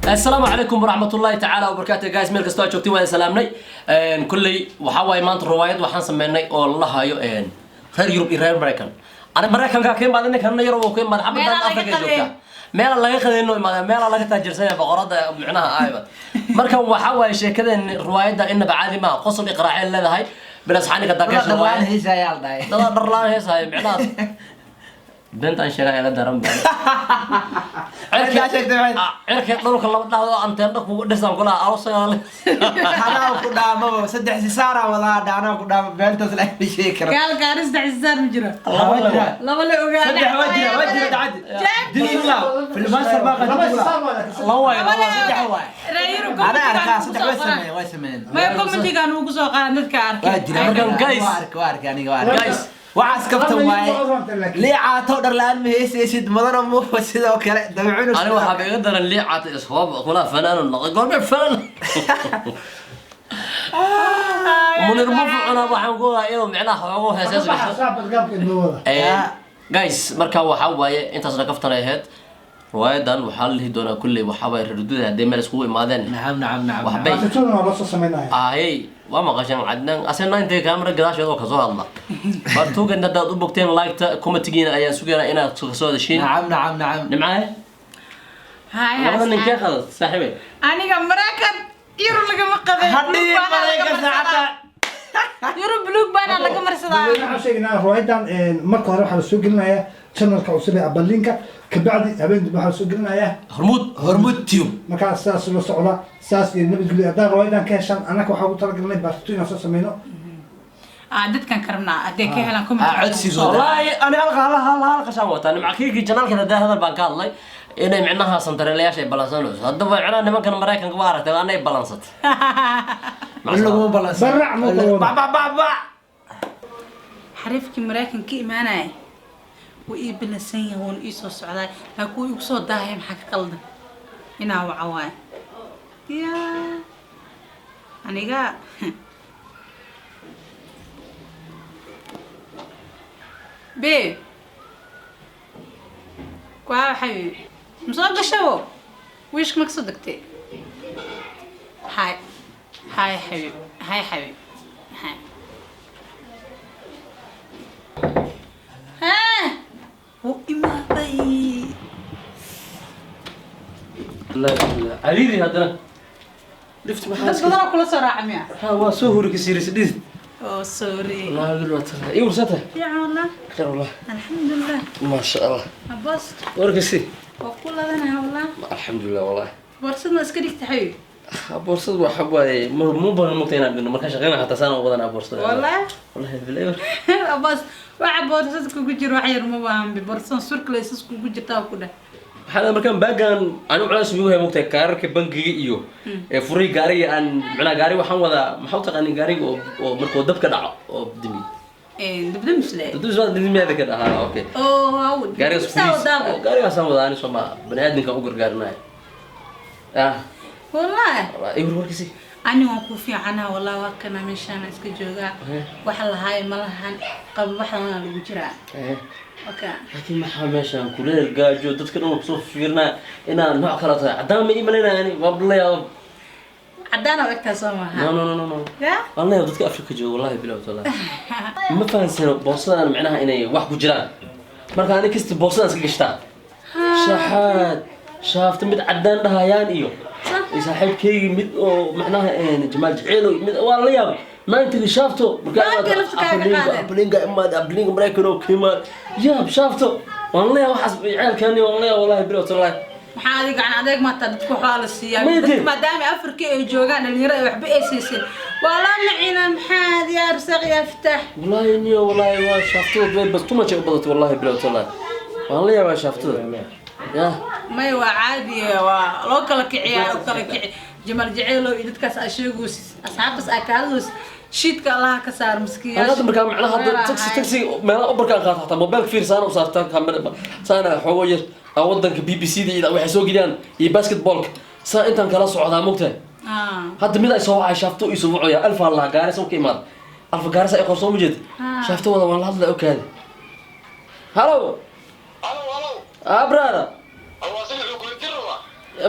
السلام عليكم ورحمة الله تعالى وبركاته جايز ميل كستو joogtay waan salaamnay kulli waxa way maanta riwaayad waxaan sameynay oo la hayo reer Yurub iyo reer Mareykan ana Mareykanka ka imaadeen kan yar oo ka imaad xabada Afrika joogta meel laga qadayno imaad meel laga taajirsan boqorada micnaha aayba marka waxa way sheekadeen riwaayada inaba caadi ma qosol iqraaceen leedahay bilas xaniga dakash riwaayad heesayaal dhaay darlaan heesay micnaha بنت أنا شغال على درام بان. عرك دولك الله بدأ أنت عندك دسام كلها أوصل. أنا كنا ما صدق سارة ولا أنا كنا بنت تلاقي شيء كذا. قال قارس دع الزار مجرى. الله وجرى. لا ولا وقال. صدق وجرى تعد. دنيا الله في المصر ما قد الله الله صدق هو. أنا أركان صدق وسمين. ما يكون مدي كانوا قصوا قاندك كارك. وجرى. جايز. وارك يعني وارك. جايز. وعاس كفتم واي ليه عاطو درلان مهيس يسد مدن مو سيده كره دبعون انا waxa bay qadaran lii caat isxoob kula fanaan noqon goorma fan mun irmuuna waxaan ku hayo macnaha xogo heesaas guys marka waxa waaye intaas la kaftareehed riwaayadan waxa la heli doonaa kulli waxa way ridada haday meel isku imaadeen نعم waxbay waxaan la soo sameeyay ay وما قشان عدنا أصلاً أنت كاميرا قداش هذا كزوها الله برتوق أنت دا بوقتين لايك كومنتيجين أيام سوينا إنا كزوها الشيء نعم نمعه هاي والله إنك خلاص صاحبي أنا كمراكب يرو لك مقبل هدي مريكا ساعتها يرو بلوك بانا لك مرسدا waxaan sheegnaa riwaayadan marka hore waxa la soo gelinayaa channelka cusub ee Abalinka kabacdi habeen waxa la soo gelinayaa هرمود تيوب marka saas loo socda saas iyo nabadgelyo haddaan riwaayadan ka heshaan anaka waxa ugu talagalnay baarto inaan soo sameeyno عدد كان كرمنا أديك هلا كم عد سيزون والله أنا هلا قشان وقت أنا معكيك جنال كذا ده هذا البنك الله إنه معناها سنتر اللي ياشي بلانسانوس هذا وعنا نما كان مرايكن كبارة تبع أنا يبلانسات كله مو بلانس برع مو با حريفك مراكن كي ماناي وإيه بلسانية هون إيسو سعداء هكو يقصو داهم حق قلد هنا وعواي يا أنا قا بي كوا حبيبي مصاب شو ويش مقصدك هاي حبيبي هاي حبيبي هاي ها هو إما بي لا عريري هذا لفت بس محاسك بدنا كل صراحة ميا ها وسهورك يصير سديد أوه سوري الله يقول لك إيه ورثته يا والله خير والله الحمد لله ما شاء الله عباس وركسي وكل هذا والله الحمد لله والله برسنا اسكريك تحيي بورصة وحبة مو بالمقتنع إنه ما كانش غنى حتى سنة وبدنا بورصة والله والله بالله عباس واحد بورصتك وجر وحير ما بهم ببورصة سورك ليسس وجر تاو كده حنا مركان باجان أنا على سبيله هي مقتنع كارك بنكي إيو فري جاري أن معنا جاري وحنا وذا محاولة أن جاري ومركو دب كده دمي إيه دبدم مسلي تدوس بعد دمي هذا كده ها أوكي أوه هاود جاري ساو دابو جاري أسمع وذا أنا سما بني آدم كأوجر جارنا والله إيه وركسي أنا وقوفي عنها والله وكنا مشان اسك جوجا وحلا هاي ملهن قبل وحلا أنا الوجرة أوكي لكن ما حماشان كل الجاجو تذكرون بصوف فيرنا إنا نوع خلاص عدام إيماننا يعني والله يا عدانا وقتها سوما نو يا والله يا ضدك أفريقيا جو والله بلا والله ما فاهم سنة بوصلنا معناها إني واحد جيران مرة أنا كست بوصلنا سكشتا شحات شافت مد عدان لها يان إيو صاحب كي مد معناها إن جمال جعيلو مد والله يا ما أنت اللي شافته أبلينجا أبلينجا مريكانو كيما يا شافته والله يا وحسب عيال كاني والله بلا والله maxaa adiga aan adeeg ma taad ku xaalasiyaa dadka maadaama Afrika ay joogaan dhalinyaro ay waxba ay siisin wala macina maxaa diyaar saqiya fitax والله شافته بس تو ما شيء بدت والله بلا والله يا شافته يا ما هو عادي لو kala kiciyaa oo kala kici jamal jaceelo iyo dadkaas asheegoos asxaabtas akaadus shidka Allah ka saar miskiin هذا مركان معناها هذا تاكسي ما بركان قاطع حتى موبايل كثير سنه وصارت كاميرا سنه حوير ودنك بي بي سي دي waxay soo gidaan iyo basketball sa intan kala socda moogtay hadda mid ay soo waxay shafto isu wucaya alfa Allah gaaris oo kiimad alfa gaaris ay qorso mujid shafto wada waan la hadla okaade hello hello abrada awasili ku jirwa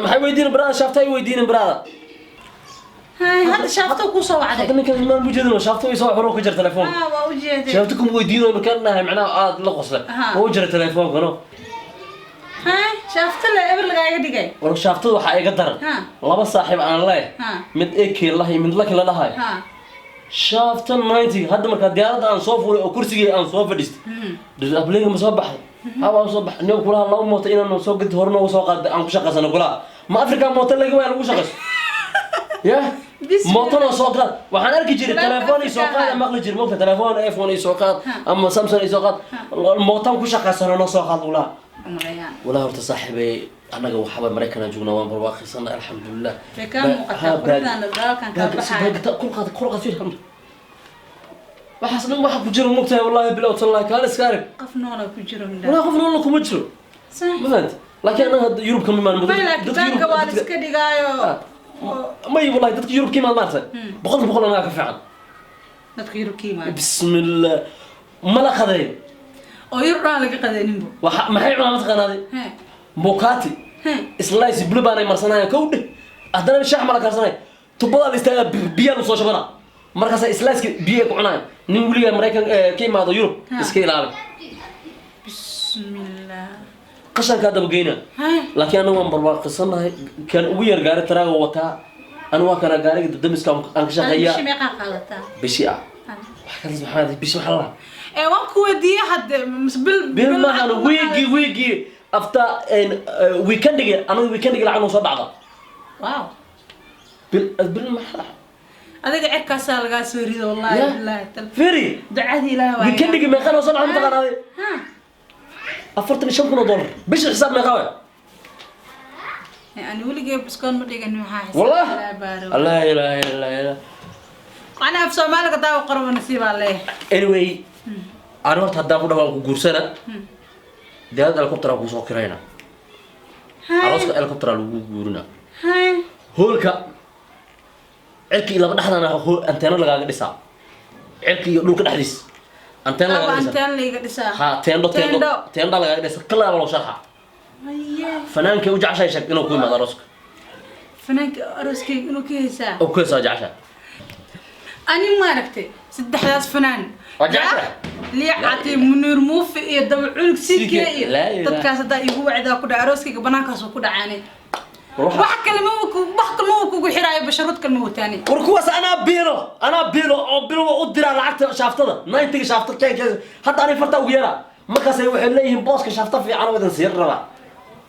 maxay weydiin brada shaaftay weydiin brada هاي هذا شافته كوسه hadda وعده ninkan imaan bujeedin shaaftay soo xiro ku jir telefoon ها وجهه shaafta kuma weydiin markaan macnaa aad la qosla oo jira telefoonka no هاي شافت له ابر لغايga dhigay war shaaftada waxa iga daran ها laba saaxiib aan leeyahay ها mid ekay lahay mid la kala dhahay ها shaafta 90 hadda marka diyaarada aan soo fuulay oo kursigii aan soo fadhiistay dad abliga ma soo baxay haba soo baxay nin kula laba mooto inaan soo gad horna soo qaad aan ku shaqaysano kula ma afrika mooto laga waa lagu shaqaysto ya mooto soo qaad waxaan arki jiray telefoon soo qaad ama maqli jiray mooto telefoon iPhone soo qaad ama Samsung soo qaad mooto ku shaqaysano soo qaad wala wala horta saaxiibay anaga waxba Mareykan joogna waan barwaaqaysanaa alxamdulillah كان مقطع كان كان بحال كل قاد فيه waxaasna waxa ku jiro mugtahay wallahi bilow tallahi kala iskaarib قفنونا كجرو من wala qof nool kuma jiro صح ma fahant laakiin anaga Yurub kama imaan muddo كان قوال iska dhigaayo may wallahi dadka Yurub kima maartay boqol anaga ka fiican dadka Yurub kima bismillah mala qaday oo Yurub laga qadayninbo waxa maxay cunaa taqaanaaday mokati slice blue baan ay marsanayaan kowdhe haddana shax mala karsanay tubada la istaaga biyo soo shabana markaas slice biyo ku cunaan nin waliga Mareykan ka imaado Yurub iska ilaali bismillah qashanka daba geeyna laakiin anagu waan barwaaqsanahay kan ugu yar gaari taraaga wata anu waa kana gaariga damiska aan ka shaqeeyaa bishi meeqa qaadataa bishi ah waxa maxaa bishi waxa la waan ku wadiye hadda bil ma ana wigi after weekendiga anu weekendiga lacag soo dhacda wow bil ma adiga cirkaas laga soo rido wallahi billahi firi ducadi ilaahay weekendiga ma qano soo dhacda taqaanay $45,000 bishi xisaab ma qawa يعني ولقي بسكون مديقن محاحس والله لا إله إلا الله أنا في سومالك داو قرب نسيب عليه anyway أنا ورت هدا فودا والكو جورسنا ده هذا الكوبتر أبو سوكرينا عروس الكوبتر أبو جورنا هولكا عركي إلا بدحنا أنا هو أنتنا لقى قديسا عركي يقولون كده حديث أنتنا لقى قديسا أنتنا لقى قديسا ها تندو لقى قديسا كلها والله شرحة فنانك وجع شيء شك إنه كوي ما درسك فنانك أرسك إنه كيسا أو كيسا جعشة أنا ما ركتي سد حداث فنان وجعشة ليه عتي منير موفي يدبعونك سيكي تدكاس دا يقو عدا كودا أرسك بناكاس وكودا عاني واحد كلمة وكو حراي بشروط كلمة تاني وركوس أنا بيلو أدرى لعكت شافتها نايتك شافتها كي حتى أنا فرتا ويرا ما كسي وحليهم بوسك شافتها في عنا ودن سير ربع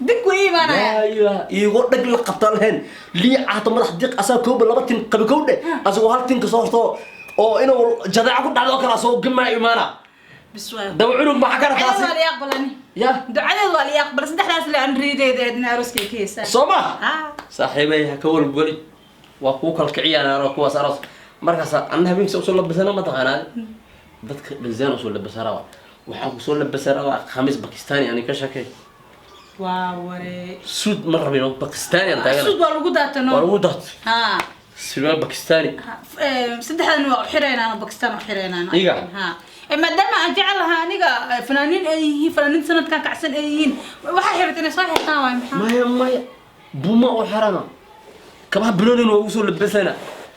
دقوا إيه معنا أيوة يقول لك القبطان هن لي عطوا مدح دق أسا كوب لبتين قبل كوده أسا وهالتين كصورته أو إنه جذع كود على ذكر أسا جمع إيمانا بسواه دوعونك ما حكرت أنا ولا يقبلني يا دعاء الله يقبل صدق ناس اللي عن ريدة إدنا روسكي كيسة صوما صاحبي هكول بقولي وأخوك الكعيان أنا أخوك سارس مركز أنا هبين سوسول لبسنا ما تغنى بدك بالزين وصول لبسنا وحق وصول لبسنا خميس باكستاني يعني كشكل واو سود مرة بينهم باكستاني أنت سود والوجودات إنه والوجودات ها سلمان باكستاني صدق أنا حرين أنا باكستان وحرين أنا إيجا ها إما دام أجعلها نيجا فنانين أيه فنانين سنة كان كعسل أيين واحد حرتني صحيح قاوم ما هي بوما وحرامة كمان بنونين ووصول لبسنا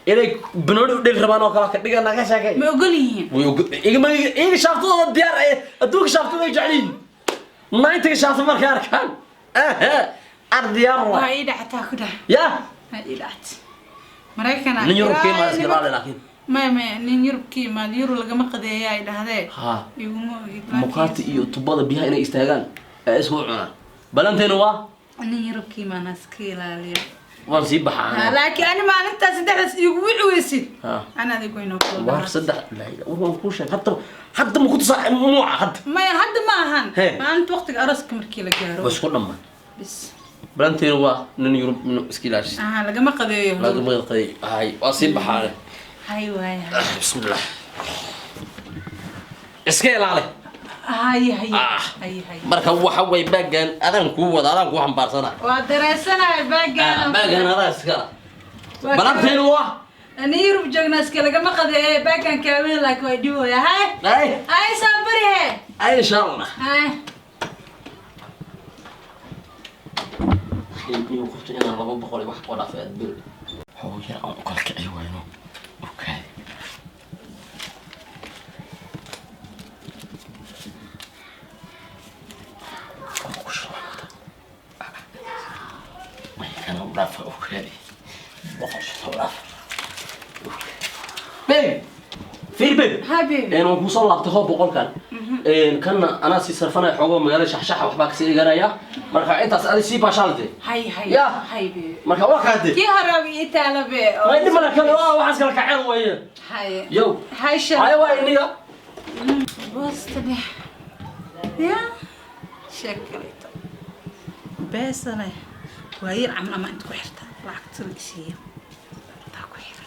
إليك بنوني وديل ربنا وكلا كتيجا ناقش هكذا ما يقولين إيه ما إيه شافتوا الديار أدوك شافتوا يجعلين ما أنت شافتوا ما كان الديار هاي حتى كده يا هاي دعت مريكنا نيوروب كيما أسكال لكن ما نيوروب كيما نيورو لقى قضية هاي ده هذا ها مقاطع يطبق بها إلى استهجان أسبوعنا بلنتين وا نيوروب كيما ناس كيلا ليه ونسيب بحانا لكن أنا ما أنت صدق يقوي ويسي أنا ذي قوي نقول وار صدق لا والله كل شيء حتى ما كنت صح مو حد ما حد ما هن ما أنت وقتك أرسك مركيلة جارو بس كل ما بس بلنتين وا نيوروب من اسكيلاش لقى ما قضية لقى ما قضية هاي وأسيب بحانا هاي واي بسم الله اسكيل عليه هاي marka waxa way baagan adan ku xambaarsana waa dareesanahay baagan hada iska balanteen waa ani yurub joogna iska laga ma qadeeyay baagan kaamil laakiin way dhiwaya hay sabri ay insha Allah hay إني قلت أنا لو بقول واحد ولا في أدبر هو يا أنقل كأيوانه أوكي ما كان رافع أوكي بقولش رافع بيبي في البيبي حبيبي إنه وصل لابتخاب بقول كان أنا سيصرفنا حقوق مجال شحشح وحباك سيري جرايا مركا أنت أسألي سي باشالتي هاي هاي يا. حبيبي مركا واحد كي هربي إتالا بي ما يدي ملك وحاس قال كعين ويا هاي يو هاي شر هاي واي نيا بس تبي يا شكلته بس أنا وهي عم أما أنت كحرتها لعكت الشيء تاكو حيرة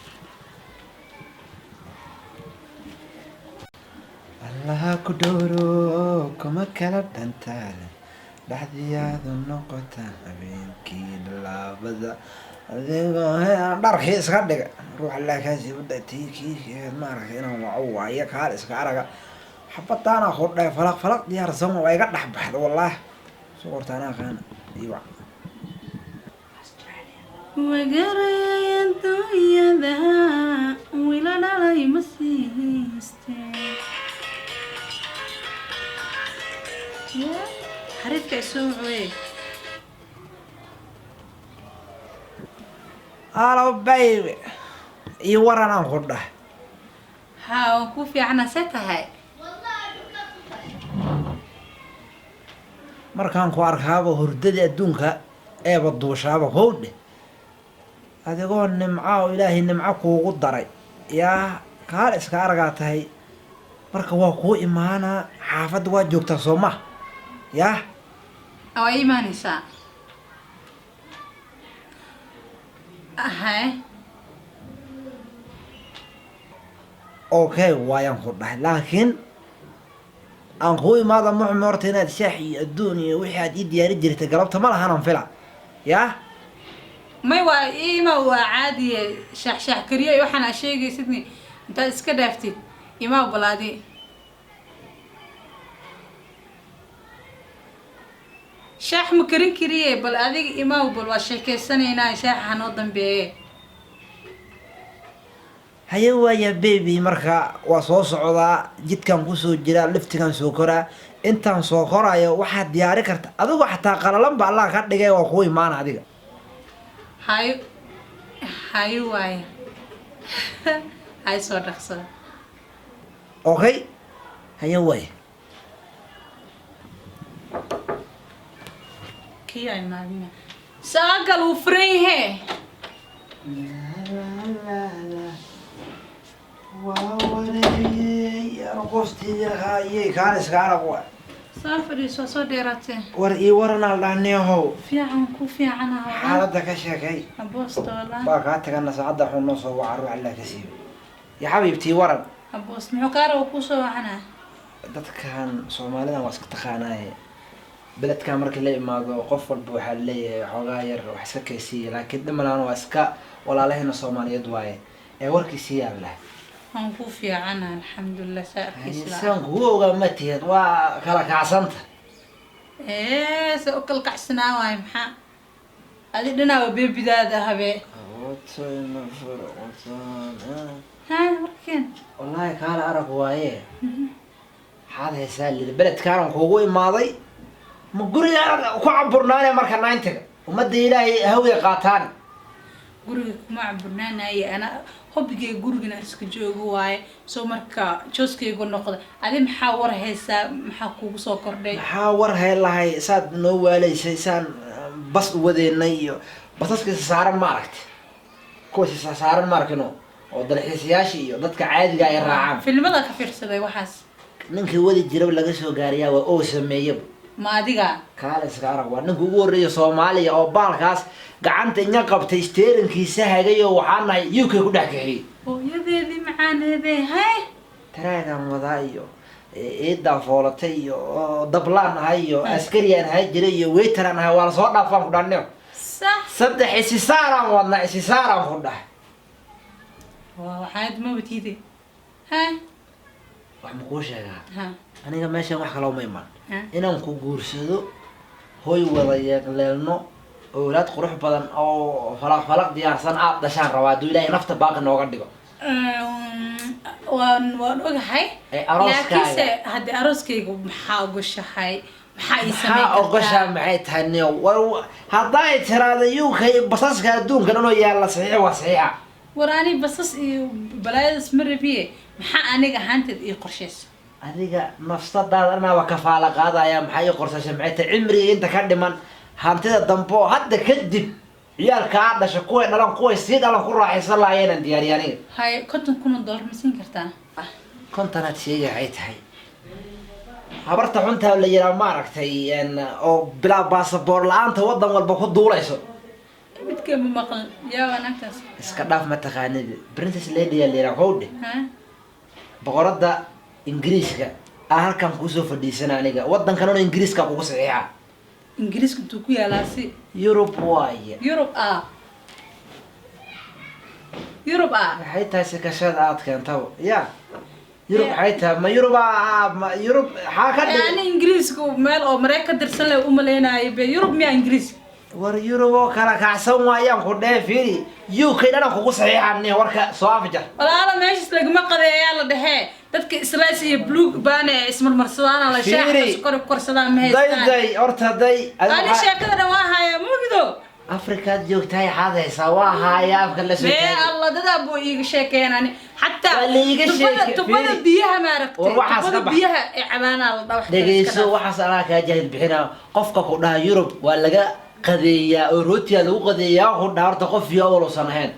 allaha ku dhowro kuma kala dhantaale dhaxdiyaadu noqota habeenkii laabada adigoo dharkii iska dhiga ruux allaa kaasii udhatay kii maaragtay inaan waco waayo kaal iska araga xabadaana ku dhahay falaq falaq diyaarsan waa iga dhex baxda wallaahi soo qortaanaa qaana iyo wac وقري الدنيا ذا ولا لا يمسيستي يا حريتك اسوعي halo baby iyo waran aan ku dhahay ها وكوفي عنا ستهاي markaan ku arkaaba hurdadii adduunka eeba duushaaba howdhe adigoo nimca oo ilaahay nimco kuugu daray yaa kaal iska aragaa tahay marka waa kuu imaanaa xaafadda waa joogtaa soo ma yaa أو أي ما نساء هاي okay waayaan ku dhahay laakiin aan kuu imaada muxme horta inaad shaax iyo adduun iyo wixii aad ii diyaari jirtay galabta ma lahanaan fila yaa ما هو إيما هو عادي شح شح كريه يوحنا شيء سيدني أنت إسكدفتي إيما هو بلادي شح مكرين كريه بلادي إيما هو بالوشة كسنة هنا شح هنوضن بيه haye waaya baby marka waa soo socdaa jidkaan kusoo jiraa liftigaan soo koraa intaan soo korayo waxaad diyaari karta adigu xataa qalalan ba allah ka dhigay waa kuu imaana adiga هاي هاي واي هاي صدق صدق okay haye waaya كي أي مالنا ساقل وفريه waa wareeyey arqostiya haye kaan iska arag waa سافري سو سو ديراتي war ii waranal dhahneehow في عنكو في عنها xaaladda ka sheekay أبوست ولا baa kaa tagana saacadda xun noo soo waca ruux allah ka siiyo ya xabiibtii waran أبوست محكارة وكوسو عنها dadkan soomaalidan waa iska taqaanaaye beledkan markii la imaado qof walba waxaa leeyahay xoogaa yar wax iska kaysiiya laakiin dhimalaan waa iska walaalahayna soomaaliyeed waaye ee warkiisii yaan lah عنكو في عنها الحمد لله سأركي سلا insaan kugu ogaa ma tihid waa kala kacsanta إيه سأكل كعسنا واي محا هذه لنا وبيبي ذا هبي ها وركين wallaahi kaala arag waaye maxaad haysaa lidi beledkaanan kuugu imaaday ma guriga ku caburnaane marka nayntiga ummadda ilaahay hawiga qaataan guriga kuma caburnaanaye ana hobigay gurigana iska joogo waaye soo marka jooskaygu noqda adi maxaa war haysaa maxaa kugu soo kordhay maxaa war hay lahay saad noo waalaysay saan bas u wadeynay iyo basaskiisa saaran ma aragti kuwaasiisa saaran ma arkino oo dalxiisayaasha iyo dadka caadiga ay raacaan filmada ka fiirsaday waxaas ninkii wadi jiraba laga soo gaariyaa waa oo sameeyaba ma adiga kaale iska arag waa ninka ugu horreeya soomaaliya oo baalkaas gacanta inya qabtay steerinkiisa hagayo waxaa nahay UK ku dhex kaxiyey hooyadeedii macaaneedee hay taraagan wadaa iyo eedaan foolatay iyo dablaan ahay iyo askariyaan ahay jiray iyo weytaraan ahay waa la soo dhaafaan ku dhanneyo sax saddex isisaaraan wadnaa isisaaraan ku dhahay waa waxaad ma watiide hay wax ma kuu sheegaa ha aniga meeshan wax kaloo ma iman ha inaan ku guursado hoy wada yeeqleelno أولاد قروح بدن أو فلق ديارسان دشان روا دولا نفط باقي نوغا ديغو waan ogahay laakiinse haddii arooskaygu maxaa ogoshahay maxaa ii samayn maxaa ogoshaa maxay tahay niyo hadday tiraada UK basaska adduunka dhan oo yaala saxiix waa saxiixa war ani basas iyo balaayadaas ma rabiye maxaa aniga ahaanteed ii qorshaysa adiga nafsadaada anaa kafaala qaadaya maxay ii qorsashay maxay tahay cimriga inta ka dhiman hantida dambo hadda kadib ciyaalka dhasha kuwa dhalan kuwa sii dhalan ku raaxaysan laayeen diyaariyaniga hay $50,000 ma siin kartaa kontanad sheegay ay tahay habarta xunta la yiraahdo ma aragtay oo bilaa baasaboor la'aanta wadan walba ku duulayso midkee ma maqan yaa wanaagtaas iska dhaaf ma taqaanid princess lady la yiraahdo boqorada ingiriiska halkan ku soo fadhiisan aniga wadankan oo ingiriiska ugu saxiixa ingiriiska intuu ku yaalaa si Europe waaye Europe waxay tahay sikashada aad keentaba ya Europe waxay tahay ma Europe xaa ka dhigay yani ingiriisku meel oo Mareykan dirsan leh u maleynaayo be Europe miya ingiriis war Europe oo kala kacsan waayaan ku dheefiri UK dhan kugu saxiixanay warka soo afjar walaalo meeshis lagama qadeeyaa la dhahay dadka Israa'iil iyo blue baan ismarmarsadaan la shaaxay kor korsadaan ma haystaan day horta day ani sheekada waa haya mugido Afrika joogtay xadaysa waa haya afka la soo taagay Allah dad abu iiga sheekeynani hatta tubada biyaha ma aragtay tubada biyaha ee cabaana la dhaw dhageyso waxa ala ka jahil bixina qofka ku dhaha Europe waa laga qadeeyaa oo rootiga lagu qadeeyaa oo dhaarta qof iyo walasan ahayn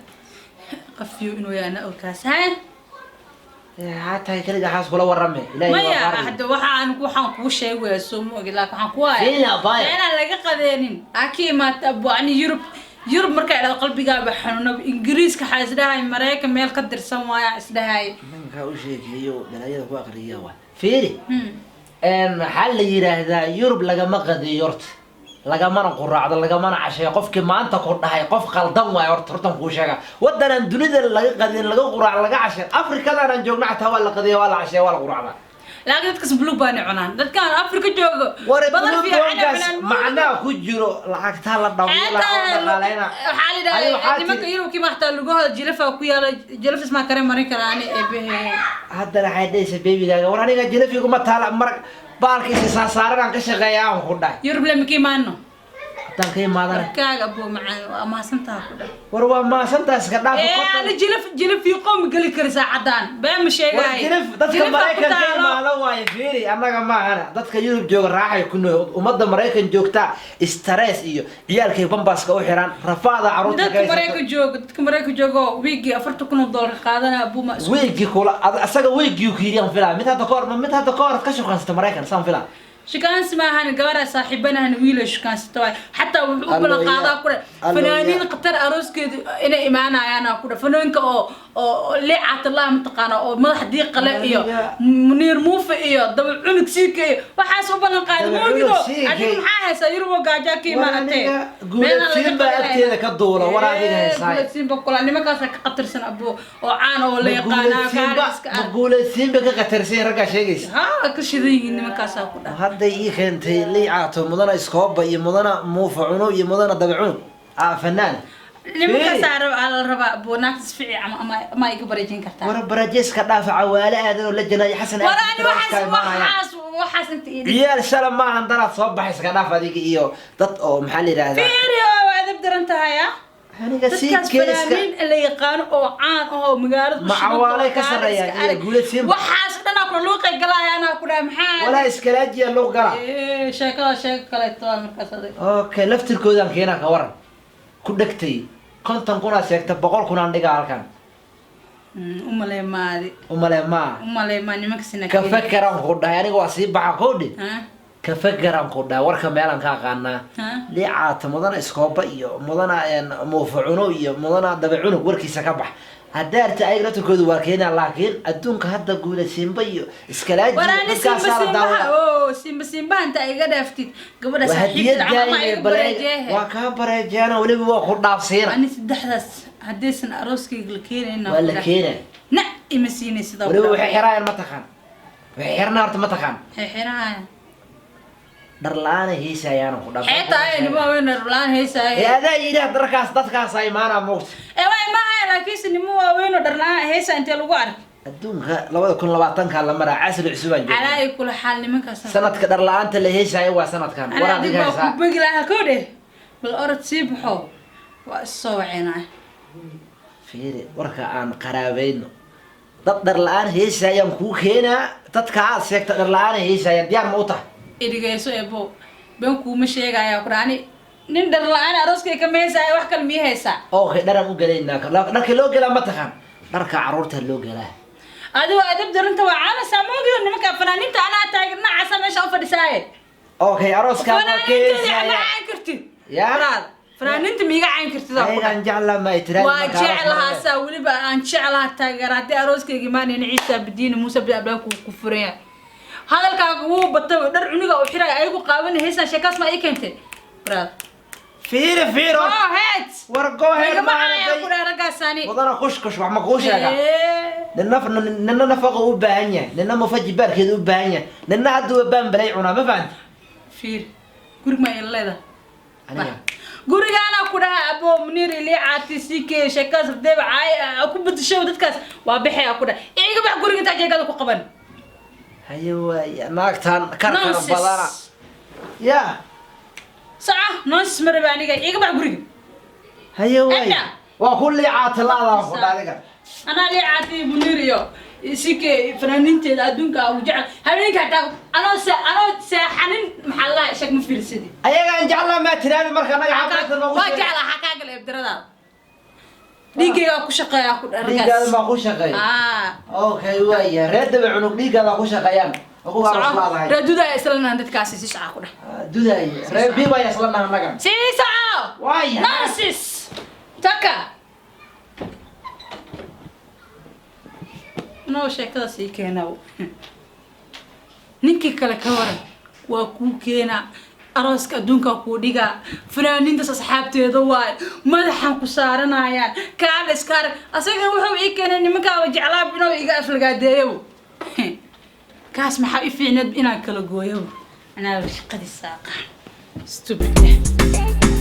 qof iyo inuu yaana oo kaasaan حتى كذا حاس ولا ورمه لا يا حد waxaan ku sheegay soo moogi laakiin waxaan ku hayaa ina laga qadeenin aki ma tabani Europe markay dhal qalbigaaga xanuuno ingiriiska xaasdahay Mareykan meel ka dirsan waaya isdahay ninka u sheegayo dalaayada ku aqriya waa fiiri hal yiraahdaa Europe laga ma qadeeyo horta laga mana quraacdo laga mana cashay qofkii maanta ku dhahay qof qaldan waay horta ku sheega wadanan dunida laga qadin laga quraac laga cashay Afrikada aan joogno xataa waa la qadiyo waa la cashay waa la quraacda laakiin dadka blue baan cunaan dadkan Afrika joogo badan fiican macnaa ku jiro lacagta la dhaqaaleena waxa la dhahay nimanka Europe kii maxta lagu hada jilafa ku yaala jilafis ma kare marin karaan ee bixi hadda waxay dhaysa baby-gaaga war aniga jilafigu ma taala mar baalkiisa saaran ka shaqeeyaan ku dhaay Europe lama kiimaano dalkay maadana kaaga buu macaan ama santaa ku dhaay war waa ma santaa iska dhaaf ana jilaf fi qom gali karisa cadaan baa ma sheegay dadka Mareykan ka imaado way fiiri anaga ma ahana dadka Europe jooga raaxay ku nool umada Mareykan joogta stress iyo ciyaalkay bambaska u xiran rafaada caruurta dadka Mareykan joogo weegi $40,000 qaadana buu ma weegi kula asaga weegi ku yiriyaan filaa mid hadda koor ka shaqeynta Mareykan san filaa شكان اسمها هن جوارا صاحبنا هن ويلا شكان ستوي حتى وبلا قاضي كده فنانين قطر أروس كده إنا إيمانا أنا كده فنانك أو لعت الله متقنا أو ما حد يقلق إياه منير موفق إياه دبل عنك سيك إياه وحاسب بلا قاضي مو كده أجيب حاجة سيروا جاكي ما أتى قول سيمبا أتى لك الدولة ورا دينها قول سيمبا كل أنا ما كاسك قطر سن أبو وعانه ولا يقانا كارس قول سيمبا كقطر سين رجع شيء ها كل شيء ذي إني ما كاسك كده هذا يخنتي لي عاطو مدنا إسكوبا يمدنا موفعونه يمدنا دبعون فنان لما كسر على الربع بوناكس في ما يكبرجين كتار ورا برجيس كدافع عوالة هذا ولا جناي حسن ورا أنا وحاس أنت يا السلام ما عندنا صباح إسكدافع ذيك إياه ضد أو محلي هذا فيريو وهذا بدر أنت هيا فنانين اللي يقانوا أو عان أو مقارد مع عوالي كسر يا قولت فين وحاس أنا أقول لوقي قلا أنا أقول محل ولا إسكلاجي اللو قلا إيه شكل التوان مركز أوكي لفت الكودان كينا كورا كدكتي كنت نكون سيكت بقول كنا عندك عالكان أمالي ما نمك سنة كفكر أن خد يعني واسيب بعقودي كفكر أن خد ورك ميلان كأنا لي عات مدنا إسكوبا إيو مدنا موفعونه إيو مدنا دبعونه وركي سكبح هدارت أي رتو كودو وركينا لكن أدونك هذا قولة سيمبا إيو إسكلاجي وراني سيمبا أنت أي قد أفتيت قبل سحيب العمام أي برجاه وكبرجانا ولي بوخد نافسينا أنا تدحرس هديسن أروسكي الكيرين ولا كينا نا إمسيني سيدا ولي وحي حرايا ما تخان وحي حرنا ورت ما تخان حرايا dharlaana heesayaan ku dhab حتى أنا ما وين الرلان هي ساي هذا يريح دركاس dadkaas ay maana moogta واي ما هاي لكن سني مو وين الرلان هي ساي أنت لو عارف adduunka 2020 la maraa casri cusub aan على أي كل حال لمن كسر sanadka dharlaanta la heesay waa sanadkan أنا أديك بقول لها كوده بالأرض سيبحو والصوعنا fiiri warka aan qaraabayno dad dharlaan heesayaan ku keena dadka aad sheegta dharlaan heesayaan diyaar ma u tahay إديكيسو أبو بينكو مشي جاي أقراني نندر الآن أروسك كم هيسا وحكل مية هيسا okay dharan u galeynaa dharka loo galaa ma taqaan dharka caruurta loo galaa أدو أدب درنت وعانا ساموجي إنما كفنانين أنا تاجرنا عسى مش أوفر دسايد okay arooska ma فنانين أنا عين كرتي يا فنانين ميجا عين كرتي ذا ayaan jeclaa ma itiraad وجعلها ساولي بقى أن جعلها تاجرات أروسك كمان عيسى بدين موسى بأبلاك كفرية هذا الكاكو بطل در عنيقة وحرا أيقو قاون هيسا شكاس ما إيكنتي براد fiiri هات warqo heer ما أنا أقول أنا قاساني wadana kushkush wax ma quushaga nina nafaqa u baahan yahay nina mafaji baarkeed u baahan yahay nina haduu baan balay cuna ma fahanti فير قرق ما يلا aniga قرق أنا كده أبو منير اللي عاتي سيكي شكاس بدي بعاي أكو بتشوف دتكاس وابحي أكو ده إيه قبل قرق أنت جاي كذا قبل hayo naagtan karkar badana ya صح ناس مرباني جاي إيه قبل قرق hayo أنا. waa kulli caatalaada ku dhaaliga أنا اللي عاتي منير يو سيكي فنانين تيل أدونك أو جعل هبين كده أنا ساحنين محلا شك مفير سيدي ayaga aan jeclaa ma tiraad marka naga xaqaaqda ma ما جعل حكاك اللي بدرنا ديجي أكو شقة أكو dhiigaada ma ku shaqeey okay waaya reedaba cunug dhiigaada ku shaqeeyaan ugu qarashlaadahay ردودا إسلام عندك كاسي سيس عقوله duday reebi way aslana naga سيس عاو waaya ناسيس تكا نو شكله سيكيناو نيكي كلا كورن وكو كينا أروسك أدونك كوديجا فنانين تس أصحابتي دواي مدحن كسارنايان كان إسكار أصلاً وهم إيكنا نمكا وجعلا بنو إيجا أفلقا ديو كاس محاوي في ند إنا كلا جويو أنا وش قد الساقة stupid